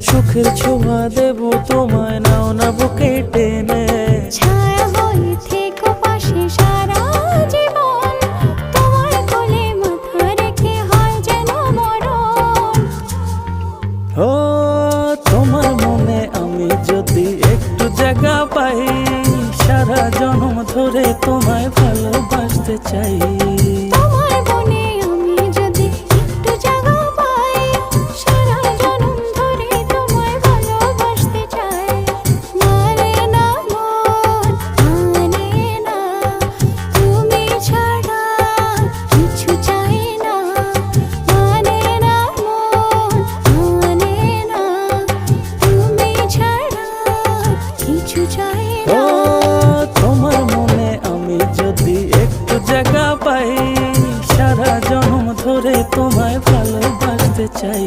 সুখের ছোঁয়া দেব তোমায়, নাও না বুকে টেনে। ছায়া হয়ে থেকো পাশে সারা জীবন, তোমার কোলে মাথা রেখে হয় যেন মরণ। ও তোমার মনে আমি যদি একটু জায়গা পাই, সারা জন্ম ধরে তোমায় ভালোবাসতে চাই। তোমার মনে আমি যদি একটু জায়গা পাই, সারা জন্ম ধরে তোমায় ভালোবাসতে চাই। মানে না মন, মানে না, তুমি ছাড়া কিছু চাই না। মানে না মন, মানে না, তুমি ছাড়া কিছু চাই ও না। তোমার মনে আমি যদি একটু জায়গা পাই, সারা জন্ম ধরে তোমায় ভালোবাসতে চাই।